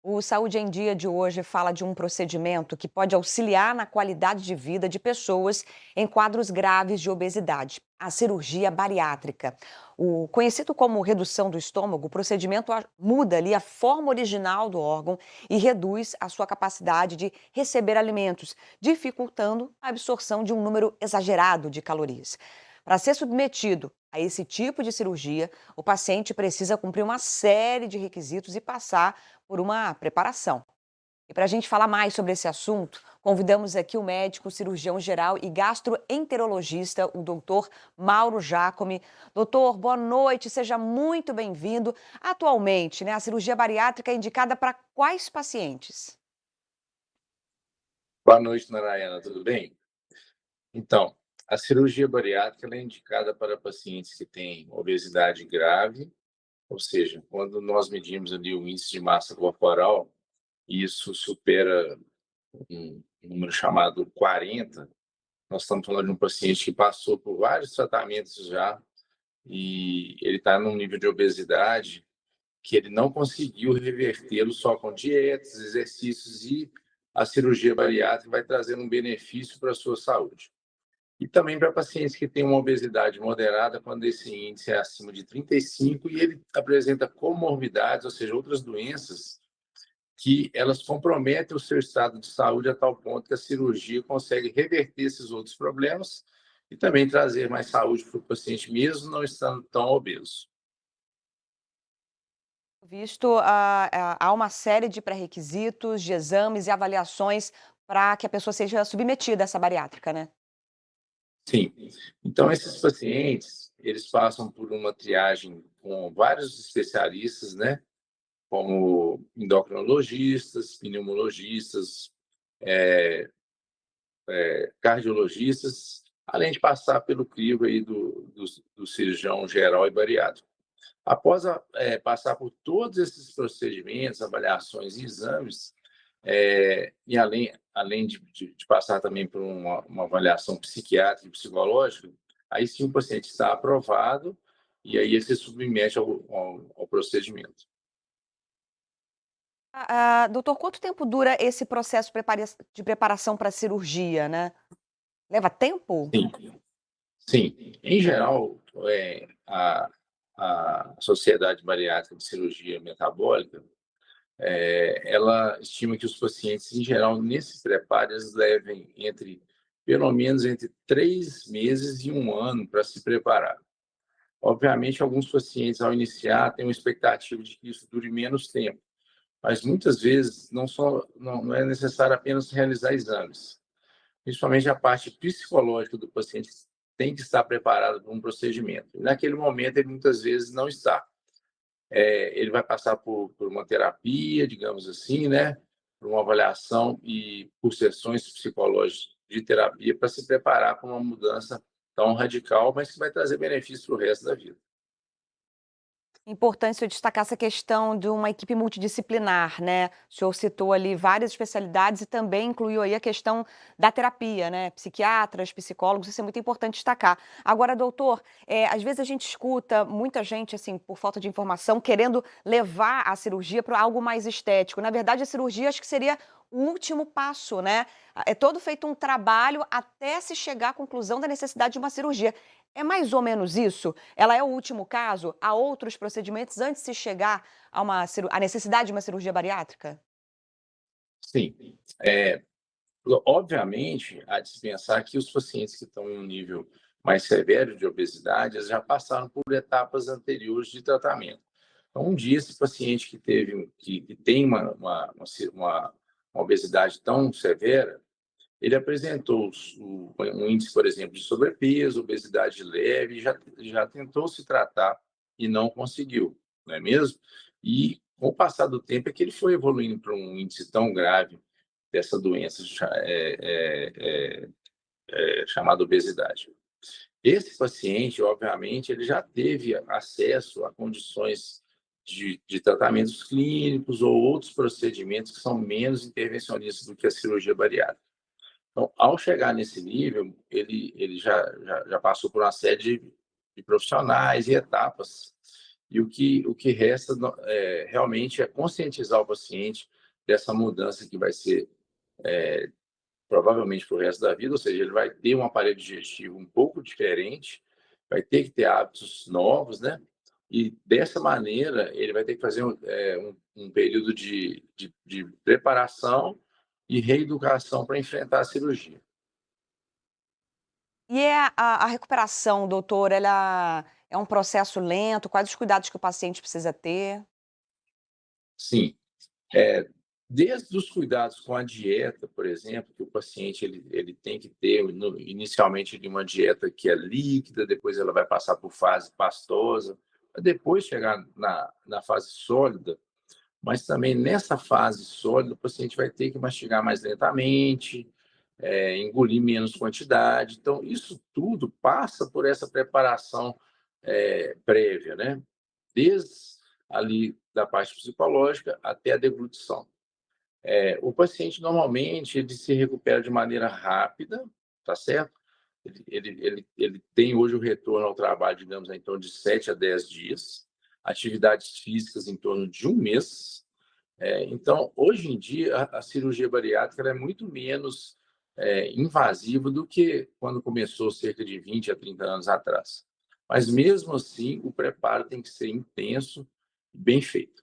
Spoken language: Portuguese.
O Saúde em Dia de hoje fala de um procedimento que pode auxiliar na qualidade de vida de pessoas em quadros graves de obesidade, a cirurgia bariátrica. O conhecido como redução do estômago, o procedimento muda ali a forma original do órgão e reduz a sua capacidade de receber alimentos, dificultando a absorção de um número exagerado de calorias. Para ser submetido a esse tipo de cirurgia, o paciente precisa cumprir uma série de requisitos e passar por uma preparação. E para a gente falar mais sobre esse assunto, convidamos aqui o médico, cirurgião geral e gastroenterologista, o doutor Mauro Giacomi. Doutor, boa noite, seja muito bem-vindo. Atualmente, a cirurgia bariátrica é indicada para quais pacientes? Boa noite, Narayana, tudo bem? Então, a cirurgia bariátrica ela é indicada para pacientes que têm obesidade grave, ou seja, quando nós medimos ali o índice de massa corporal, e isso supera um número chamado 40, nós estamos falando de um paciente que passou por vários tratamentos já, e ele está num nível de obesidade que ele não conseguiu revertê-lo só com dietas, exercícios, e a cirurgia bariátrica vai trazer um benefício para a sua saúde. E também para pacientes que têm uma obesidade moderada, quando esse índice é acima de 35 e ele apresenta comorbidades, ou seja, outras doenças que elas comprometem o seu estado de saúde a tal ponto que a cirurgia consegue reverter esses outros problemas e também trazer mais saúde para o paciente, mesmo não estando tão obeso. Visto, há uma série de pré-requisitos, de exames e avaliações para que a pessoa seja submetida a essa bariátrica, né? Sim. Então, esses pacientes, eles passam por uma triagem com vários especialistas, né? Como endocrinologistas, pneumologistas, cardiologistas, além de passar pelo crivo aí do cirurgião geral e bariátrico. Após passar por todos esses procedimentos, avaliações e exames, e além de passar também por uma avaliação psiquiátrica e psicológica, aí sim o paciente está aprovado e aí ele se submete ao procedimento. Doutor, quanto tempo dura esse processo de preparação para a cirurgia, né? Leva tempo? Sim, sim. Em geral, a Sociedade Bariátrica de Cirurgia Metabólica, ela estima que os pacientes, em geral, nesse preparo, eles levem pelo menos entre 3 meses e um ano para se preparar. Obviamente, alguns pacientes, ao iniciar, têm uma expectativa de que isso dure menos tempo, mas muitas vezes não é necessário apenas realizar exames. Principalmente a parte psicológica do paciente tem que estar preparado para um procedimento. E naquele momento, ele muitas vezes não está. Ele vai passar por uma terapia, digamos assim, né? Por uma avaliação e por sessões psicológicas de terapia para se preparar para uma mudança tão radical, mas que vai trazer benefícios para o resto da vida. Importante eu destacar essa questão de uma equipe multidisciplinar, né? O senhor citou ali várias especialidades e também incluiu aí a questão da terapia, né? Psiquiatras, psicólogos, isso é muito importante destacar. Agora, doutor, às vezes a gente escuta muita gente, assim, por falta de informação, querendo levar a cirurgia para algo mais estético. Na verdade, a cirurgia acho que seria o último passo, né? É todo feito um trabalho até se chegar à conclusão da necessidade de uma cirurgia. É mais ou menos isso? Ela é o último caso? Há outros procedimentos antes de se chegar à necessidade de uma cirurgia bariátrica? Sim. Obviamente, há de se pensar que os pacientes que estão em um nível mais severo de obesidade, eles já passaram por etapas anteriores de tratamento. Então, um dia, esse paciente que tem uma obesidade tão severa, ele apresentou um índice, por exemplo, de sobrepeso, obesidade leve, já tentou se tratar e não conseguiu, não é mesmo? E, com o passar do tempo, é que ele foi evoluindo para um índice tão grave dessa doença chamada obesidade. Esse paciente, obviamente, ele já teve acesso a condições de tratamentos clínicos ou outros procedimentos que são menos intervencionistas do que a cirurgia bariátrica. Então, ao chegar nesse nível, ele já passou por uma série de profissionais e etapas. E o que resta realmente é conscientizar o paciente dessa mudança que vai ser provavelmente para o resto da vida, ou seja, ele vai ter um aparelho digestivo um pouco diferente, vai ter que ter hábitos novos, né? E dessa maneira ele vai ter que fazer um período de preparação e reeducação para enfrentar a cirurgia. E a recuperação, doutor, ela é um processo lento? Quais os cuidados que o paciente precisa ter? Sim, desde os cuidados com a dieta, por exemplo, que o paciente ele tem que ter inicialmente de uma dieta que é líquida, depois ela vai passar por fase pastosa, para depois chegar na fase sólida, mas também nessa fase sólida o paciente vai ter que mastigar mais lentamente, engolir menos quantidade. Então, isso tudo passa por essa preparação prévia, né? Desde ali da parte psicológica até a deglutição. O paciente normalmente ele se recupera de maneira rápida, tá certo? Ele tem hoje o retorno ao trabalho, digamos, em torno de 7 a 10 dias, atividades físicas em torno de um mês. Então, hoje em dia, a cirurgia bariátrica ela é muito menos invasiva do que quando começou cerca de 20 a 30 anos atrás. Mas, mesmo assim, o preparo tem que ser intenso e bem feito.